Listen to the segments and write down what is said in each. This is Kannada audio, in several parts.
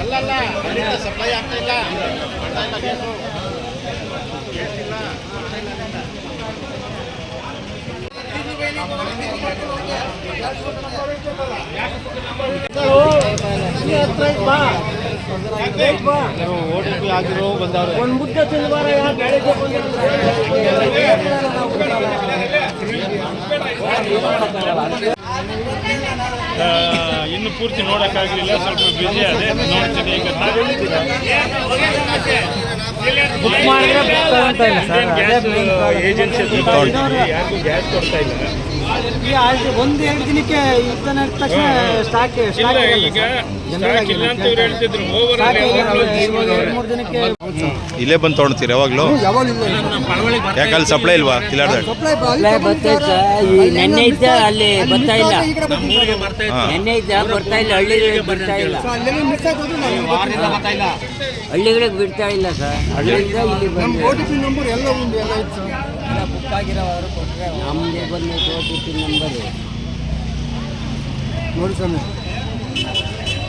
ಅಲ್ಲಲ್ಲ ಅಲ್ಲಿಂದ ಸಪ್ಲೈ ಆಗ್ತಾ ಇಲ್ಲ ಗ್ಯಾಸು OTP ಆಗಿರೋ ಬಂದವ್ರೆ ಒಂದು ಮುದ್ದೆ ತಿಂದ್ವಾರ ಇನ್ನು ಪೂರ್ತಿ ನೋಡೋಕ್ಕಾಗಲಿಲ್ಲ, ಸ್ವಲ್ಪ ಬಿಜಿ ಅದೇ ನೋಡ್ತೀನಿ. ಈಗ ಬುಕ್ ಮಾಡಿದ್ರೆ ಏಜೆನ್ಸಿ ಯಾರಿಗೂ ಗ್ಯಾಸ್ ಕೊಡ್ತಾ ಇಲ್ಲ. ಒಂದು ಎರಡು ದಿನಕ್ಕೆ ತಕ್ಷಣ ಸ್ಟಾಕ್ ಇಲ್ಲ, ಈಗ ಸ್ಟಾಕ್ ಇಲ್ಲ ಅಂತ ಇವ್ರು ಹೇಳ್ತಿದ್ರು. ಮೂರು ದಿನಕ್ಕೆ ಇಲ್ಲೇ ಬಂದು ತೊಗೊಳ್ತೀರಿ ಯಾವಾಗಲೂ? ಯಾಕಲ್ಲಿ ಸಪ್ಲೈ ಇಲ್ವಾ? ನೆನ್ನೆ ಇದ್ದ ಅಲ್ಲಿ ಬರ್ತಾ ಇಲ್ಲ, ನೆನ್ನೆ ಇದ್ದ ಬರ್ತಾ ಇಲ್ಲ, ಹಳ್ಳಿಗಳಿಗೆ ಬರ್ತಾ ಇಲ್ಲ, ಹಳ್ಳಿಗಳಿಗೆ ಬಿಡ್ತಾ ಇಲ್ಲ ಸರ್. ಹಳ್ಳಿಯಿಂದ ಇಲ್ಲಿ ಬುಕ್ ಆಗಿರೋರು ಕೊಟ್ಟರೆ ನಮ್ಮದೇ ಬಂದು OTP ನಂಬರ್ ನೋಡಿ ಸ್ವಾಮಿ.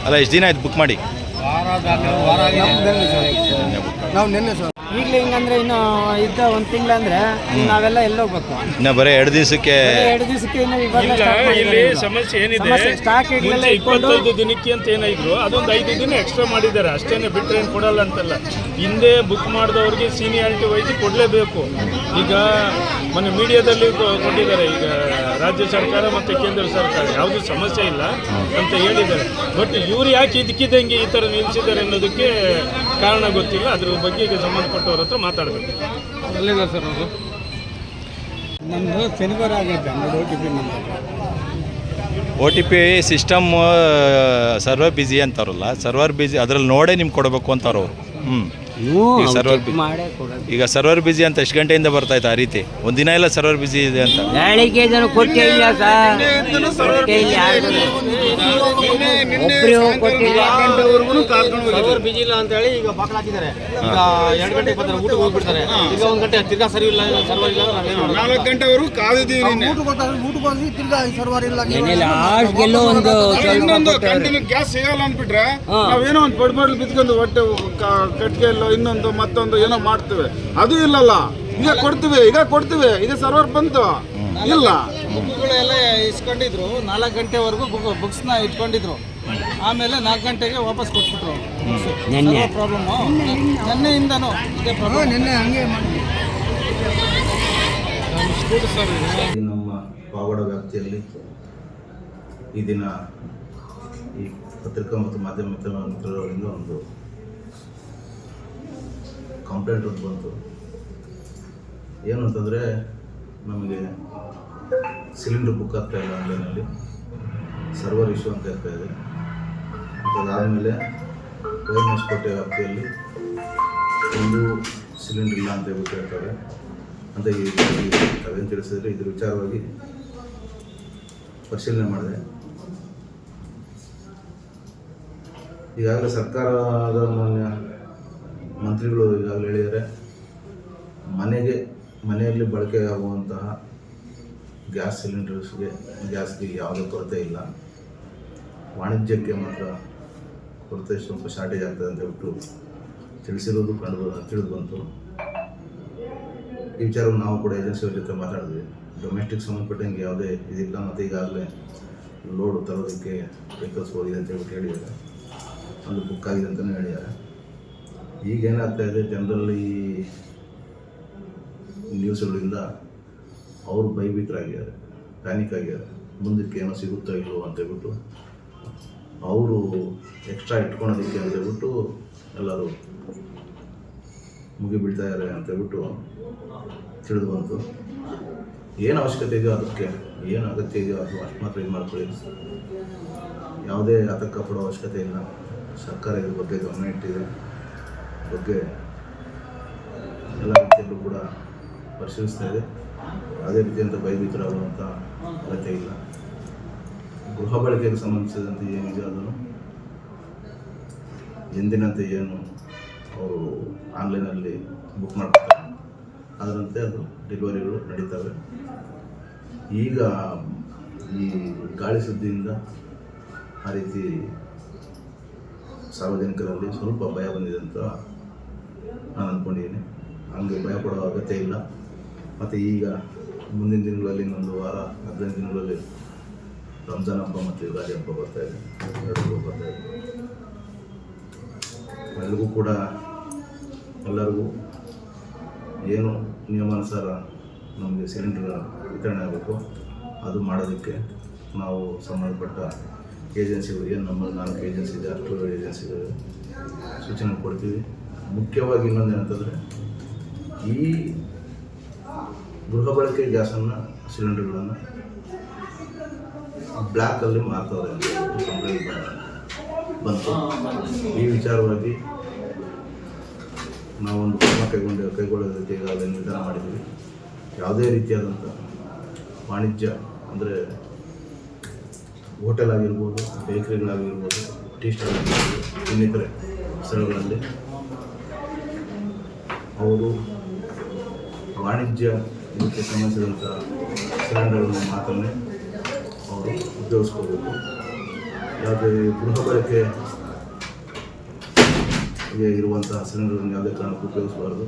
ಅಲ್ಲ, ಎಷ್ಟು ದಿನ ಆಯ್ತು ಬುಕ್ ಮಾಡಿ? ನಾವು ನಿನ್ನೆ ಸರ್. ಈಗಲೇ ಹಿಂಗಂದ್ರೆ ಇನ್ನು ಇದ್ದ ಒಂದು ತಿಂಗಳಂದ್ರೆ ನಾವೆಲ್ಲ ಎಲ್ಲೋಗ್ಬೇಕು. ಇನ್ನು ಬರೀ 2 ದಿವಸಕ್ಕೆ ಇನ್ನು ಇಲ್ಲಿ ಸಮಸ್ಯೆ ಏನಿದೆ, ಸ್ಟಾಕ್ 25 ದಿನಕ್ಕೆ ಅಂತ ಏನಾದ್ರು ಅದೊಂದು 5 ದಿನ ಎಕ್ಸ್ಟ್ರಾ ಮಾಡಿದ್ದಾರೆ ಅಷ್ಟೇನೆ, ಬಿಟ್ಟರೆ ಏನು ಕೊಡಲ್ಲ ಅಂತಲ್ಲ. ಹಿಂದೆ ಬುಕ್ ಮಾಡಿದವ್ರಿಗೆ ಸೀನಿಯಾರಿಟಿ ವೈಸ್ ಕೊಡಲೇಬೇಕು. ಈಗ ಮೊನ್ನೆ ಮೀಡಿಯಾದಲ್ಲಿ ಕೊಟ್ಟಿದ್ದಾರೆ, ಈಗ ರಾಜ್ಯ ಸರ್ಕಾರ ಮತ್ತು ಕೇಂದ್ರ ಸರ್ಕಾರ ಯಾವುದೂ ಸಮಸ್ಯೆ ಇಲ್ಲ ಅಂತ ಹೇಳಿದ್ದಾರೆ. ಬಟ್ ಇವ್ರು ಯಾಕೆ ಇದಕ್ಕಿದ್ದಂಗೆ ಈ ಥರ ನಿಲ್ಲಿಸಿದ್ದಾರೆ ಅನ್ನೋದಕ್ಕೆ ಕಾರಣ ಗೊತ್ತಿಲ್ಲ. ಅದ್ರ ಬಗ್ಗೆ ಈಗ ಸಂಬಂಧಪಟ್ಟವ್ರ ಹತ್ರ ಮಾತಾಡಬೇಕು. ಅಲ್ಲಿಲ್ಲ ಸರ್, ಅವರು ನಮ್ಮದು ಶನಿವಾರ ಆಗೈತೆ OTP ಸಿಸ್ಟಮ್ ಸರ್ವರ್ ಬಿಸಿ ಅಂತಾರಲ್ಲ, ಸರ್ವರ್ ಬಿಸಿ ಅದ್ರಲ್ಲಿ ನೋಡೇ ನಿಮ್ಗೆ ಕೊಡಬೇಕು ಅಂತಾರ ಅವರು. ಈಗ ಸರ್ವರ್ ಬಿಸಿ ಅಂತ ಎಷ್ಟು ಗಂಟೆಯಿಂದ ಬರ್ತಾಯ್ತು ಆ ರೀತಿ? ಒಂದಿನ ಇಲ್ಲ ಸರ್ವರ್ ಬಿಸಿ ಇದೆ ಅಂತ ನಾಳೆಗೆ ಜನ ಕೊಟ್ಟೇ ಇಲ್ಲ ಸರ್, ಸರ್ವರ್ ಬಿಜಿ ಇಲ್ಲ ಅಂತ ಹೇಳಿ ಈಗ ಬಾಕಲ್ ಹಾಕಿದ್ದಾರೆ. ಈಗ 2 ಗಂಟೆಗೆ ಬರ್ತಾರೆ, ಊಟಕ್ಕೆ ಹೋಗ್ಬಿಡ್ತಾರೆ. ಈಗ 1 ಗಂಟೆ ತಿರ್ಗಾ ಸರಿ ಇಲ್ಲ, ಸರ್ವರ್ ಇಲ್ಲ, 4 ಗಂಟೆವರೆಗೂ ಕಾದಿದ್ದೀವಿ. ಊಟಕ್ಕೆ ತಿರ್ಗಾ ಸರ್ವರ್ ಇಲ್ಲ, ಎಲ್ಲೋ ಒಂದು ಇನ್ನೊಂದು ಕಂಟಿನ್ಯೂ ಗ್ಯಾಸ್ ಸಿಗಲ್ಲ ಅಂದ್ಬಿಟ್ರೆ ನಾವೇನೋ ಒಂದು ಪಡ್ಬಡ್ಲು ಬಿತ್ಕೊಂಡು ಹೊಟ್ಟೆ ಕಟ್ಗೆ ಎಲ್ಲ ಇನ್ನೊಂದು ಮತ್ತೊಂದು ಏನೋ ಮಾಡ್ತೇವೆ. ಅದು ಇಲ್ಲಲ್ಲ, ಈಗ ಕೊಡ್ತೀವಿ. ಈಗ ಸರ್ವರ್ ಬಂತು ಇಲ್ಲ. ಬುಕ್ಗಳೆಲ್ಲ ಇಸ್ಕೊಂಡಿದ್ರು, 4 ಗಂಟೆವರೆಗೂ ಬುಕ್ಸ್ನ ಇಟ್ಕೊಂಡಿದ್ರು. ಆಮೇಲೆ 4 ಗಂಟೆಗೆ ವಾಪಸ್ ಕೊಟ್ಬಿಟ್ರು. ಪ್ರಾಬ್ಲಮ್ಮು ನೆನ್ನೆಯಿಂದನೂ ಇದೇ ಪ್ರಾಬ್ಲಮ್. ನೆನ್ನೆ ಹಂಗೆ ನಮ್ಮ ಪಾವಗಡ ವ್ಯಾಪ್ತಿಯಲ್ಲಿ ಈ ದಿನ ಈ ಪತ್ರಿಕಾ ಮತ್ತು ಮಾಧ್ಯಮ ಮಿತ್ರರಿಂದ ಒಂದು ಕಂಪ್ಲೇಂಟ್ ಒಂದು ಬಂತು. ಏನು ಅಂತಂದರೆ, ನಮಗೆ ಸಿಲಿಂಡ್ರ್ ಬುಕ್ ಆಗ್ತಾ ಇಲ್ಲ ಆನ್ಲೈನಲ್ಲಿ, ಸರ್ವರ್ ಇಶ್ಯೂ ಅಂತ ಇರ್ತಾಯಿದೆ. ಅದಾದಮೇಲೆ ಕೋಟೆ ವ್ಯಾಪ್ತಿಯಲ್ಲಿ ಒಂದು ಸಿಲಿಂಡ್ರ್ ಇಲ್ಲ ಅಂತ ಹೇಳ್ಬಿಟ್ಟು ಹೇಳ್ತಾರೆ ಅಂತ ಅದೇನು ತಿಳಿಸಿದ್ರೆ, ಇದ್ರ ವಿಚಾರವಾಗಿ ಪರಿಶೀಲನೆ ಮಾಡಿದೆ. ಈಗಾಗಲೇ ಸರ್ಕಾರದ ಮಾನ್ಯ ಮಂತ್ರಿಗಳು ಈಗಾಗಲೇ ಹೇಳಿದ್ದಾರೆ, ಮನೆಯಲ್ಲಿ ಬಳಕೆಯಾಗುವಂತಹ ಗ್ಯಾಸ್ಗೆ ಯಾವುದೇ ಕೊರತೆ ಇಲ್ಲ, ವಾಣಿಜ್ಯಕ್ಕೆ ಮಾತ್ರ ಕೊರತೆ ಸ್ವಲ್ಪ ಶಾರ್ಟೇಜ್ ಆಗ್ತದೆ ಅಂತ ಹೇಳ್ಬಿಟ್ಟು ತಿಳಿಸಿರೋದು ತಿಳಿದು ಬಂತು. ಈ ವಿಚಾರವನ್ನು ನಾವು ಕೂಡ ಏಜೆನ್ಸಿಯವ್ರ ಜೊತೆ ಮಾತಾಡಿದ್ವಿ. ಡೊಮೆಸ್ಟಿಕ್ ಸಂಬಂಧಪಟ್ಟಂಗೆ ಯಾವುದೇ ಇದಿಲ್ಲ, ಮತ್ತು ಈಗಾಗಲೇ ಲೋಡ್ ತರೋದಕ್ಕೆ ವೆಹಿಕಲ್ಸ್ ಹೋಗಿದೆ ಅಂತ ಹೇಳ್ಬಿಟ್ಟು ಹೇಳಿದ್ದಾರೆ. ಒಂದು ಬುಕ್ ಆಗಿದೆ ಅಂತಲೂ ಹೇಳಿದ್ದಾರೆ. ಈಗೇನಾಗ್ತಾ ಇದೆ, ಜನರಲ್ಲಿ ನ್ಯೂಸ್ಗಳಿಂದ ಅವರು ಭಯಭೀತರಾಗಿದ್ದಾರೆ, ಪ್ಯಾನಿಕ್ ಆಗಿದ್ದಾರೆ. ಮುಂದಕ್ಕೆ ಏನೋ ಸಿಗುತ್ತೋ ಇಲ್ಲವೋ ಅಂತೇಳ್ಬಿಟ್ಟು ಅವರು ಎಕ್ಸ್ಟ್ರಾ ಇಟ್ಕೊಳೋದಕ್ಕೆ ಅಂತೇಳ್ಬಿಟ್ಟು ಎಲ್ಲರೂ ಮುಗಿಬಿಡ್ತಾ ಇದ್ದಾರೆ ಅಂತೇಳ್ಬಿಟ್ಟು ತಿಳಿದು ಬಂತು. ಏನು ಅವಶ್ಯಕತೆ ಇದೆಯೋ ಅದಕ್ಕೆ ಏನು ಅಗತ್ಯ ಇದೆಯೋ ಅದು ಅಷ್ಟು ಮಾತ್ರ ಇದು ಮಾಡ್ಕೊಳ್ಳಿ. ಯಾವುದೇ ಆತಂಕ ಪಡೋ ಅವಶ್ಯಕತೆ ಇಲ್ಲ. ಸರ್ಕಾರ ಇದ್ರ ಬಗ್ಗೆ ಗಮನ ಇಟ್ಟಿದೆ. ಬಗ್ಗೆ ಎಲ್ಲ ರೀತಿಯಲ್ಲೂ ಕೂಡ ಪರಿಶೀಲಿಸ್ತಾ ಇದೆ. ಅದೇ ರೀತಿಯಂಥ ಭಯಭೀತರಾಗುವಂಥ ಅಗತ್ಯ ಇಲ್ಲ. ಗೃಹ ಬಳಕೆಗೆ ಸಂಬಂಧಿಸಿದಂತೆ ಏನಿದೆ ಅದನ್ನು ಎಂದಿನಂತೆ ಏನು ಅವರು ಆನ್ಲೈನಲ್ಲಿ ಬುಕ್ ಮಾಡ್ತಾರೆ ಅದರಂತೆ ಅದು ಡೆಲಿವರಿಗಳು ನಡೀತವೆ. ಈಗ ಈ ಗಾಳಿ ಸುದ್ದಿಯಿಂದ ಆ ರೀತಿ ಸಾರ್ವಜನಿಕರಲ್ಲಿ ಸ್ವಲ್ಪ ಭಯ ಬಂದಿದೆ ಅಂತ ನಾನು ಅಂದ್ಕೊಂಡಿದ್ದೀನಿ. ಹಂಗೆ ಭಯ ಪಡೋ ಅಗತ್ಯ ಇಲ್ಲ. ಮತ್ತು ಈಗ ಮುಂದಿನ ದಿನಗಳಲ್ಲಿ ಇನ್ನೊಂದು ವಾರ 15 ದಿನಗಳಲ್ಲಿ ರಂಜಾನ್ ಹಬ್ಬ ಮತ್ತು ಯುಗಾದಿ ಹಬ್ಬ ಬರ್ತಾಯಿದೆ, 2 ಹಬ್ಬ ಬರ್ತಾಯಿದೆ. ಎಲ್ಲರಿಗೂ ಕೂಡ ಎಲ್ಲರಿಗೂ ಏನು ನಿಯಮಾನುಸಾರ ನಮಗೆ ಸಿಲಿಂಡರ್ ವಿತರಣೆ ಆಗಬೇಕು ಅದು ಮಾಡೋದಕ್ಕೆ ನಾವು ಸಂಬಂಧಪಟ್ಟ ಏಜೆನ್ಸಿಗಳಿಗೆ, ನಮ್ಮ 4 ಏಜೆನ್ಸಿ ಇದೆ, ಅಷ್ಟು ಏಜೆನ್ಸಿಗಳಿಗೆ ಸೂಚನೆ ಕೊಡ್ತೀವಿ. ಮುಖ್ಯವಾಗಿ ಇನ್ನೊಂದೇನಂತಂದರೆ ಈ ಗೃಹ ಬಳಕೆ ಗ್ಯಾಸನ್ನು ಸಿಲಿಂಡರ್ಗಳನ್ನು ಬ್ಲ್ಯಾಕಲ್ಲಿ ಮಾರ್ತವ್ರೆ ಕಂಪ್ಲೇಂಟ್ ಬಂತು. ಈ ವಿಚಾರವಾಗಿ ನಾವೊಂದು ಕ್ರಮ ಕೈಗೊಳ್ಳೋದಕ್ಕೆ ಈಗಾಗಲೇ ನಿರ್ಧಾರ ಮಾಡಿದ್ದೀವಿ. ಯಾವುದೇ ರೀತಿಯಾದಂಥ ವಾಣಿಜ್ಯ ಅಂದರೆ ಹೋಟೆಲ್ ಆಗಿರ್ಬೋದು, ಬೇಕರಿಗಳಾಗಿರ್ಬೋದು, ಟೀ ಸ್ಟಾಲ್ ಆಗಿರ್ಬೋದು, ಇನ್ನಿತರೆ ಸ್ಥಳಗಳಲ್ಲಿ ಅವರು ವಾಣಿಜ್ಯ ಇದಕ್ಕೆ ಸಂಬಂಧಿಸಿದಂಥ ಸಿಲಿಂಡರ್ಗಳನ್ನು ಮಾತ್ರನೇ ಅವರು ಉಪಯೋಗಿಸ್ಕೋಬೇಕು. ಯಾವುದೇ ಗೃಹ ಬಳಕೆ ಇರುವಂತಹ ಸಿಲಿಂಡರ್ಗಳನ್ನು ಯಾವುದೇ ಕಾರಣಕ್ಕೂ ಉಪಯೋಗಿಸಬಾರ್ದು.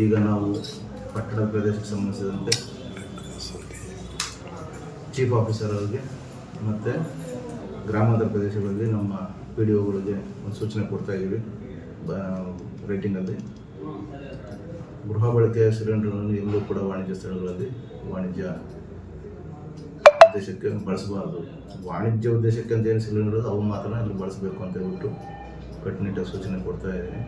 ಈಗ ನಾವು ಪಟ್ಟಣ ಪ್ರದೇಶಕ್ಕೆ ಸಂಬಂಧಿಸಿದಂತೆ ಚೀಫ್ ಆಫೀಸರ್ ಅವರಿಗೆ ಮತ್ತು ಗ್ರಾಮಾಂತರ ಪ್ರದೇಶಗಳಲ್ಲಿ ನಮ್ಮ PDOಗಳಿಗೆ ಒಂದು ಸೂಚನೆ ಕೊಡ್ತಾಯಿದ್ದೀವಿ. ರೇಟಿಂಗಲ್ಲಿ ಗೃಹ ಬಳಕೆಯ ಸಿಲಿಂಡರ್ಗಳನ್ನು ಎಲ್ಲೂ ಕೂಡ ವಾಣಿಜ್ಯ ಸ್ಥಳಗಳಲ್ಲಿ ವಾಣಿಜ್ಯ ಉದ್ದೇಶಕ್ಕೆ ಬಳಸಬಾರ್ದು. ವಾಣಿಜ್ಯ ಉದ್ದೇಶಕ್ಕೆ ಅಂತ ಏನು ಸಿಲಿಂಡರ್ ಅವು ಮಾತ್ರ ಅಲ್ಲಿ ಬಳಸಬೇಕು ಅಂತ ಹೇಳ್ಬಿಟ್ಟು ಕಟ್ಟುನಿಟ್ಟಾಗಿ ಸೂಚನೆ ಕೊಡ್ತಾ ಇದ್ದೀನಿ.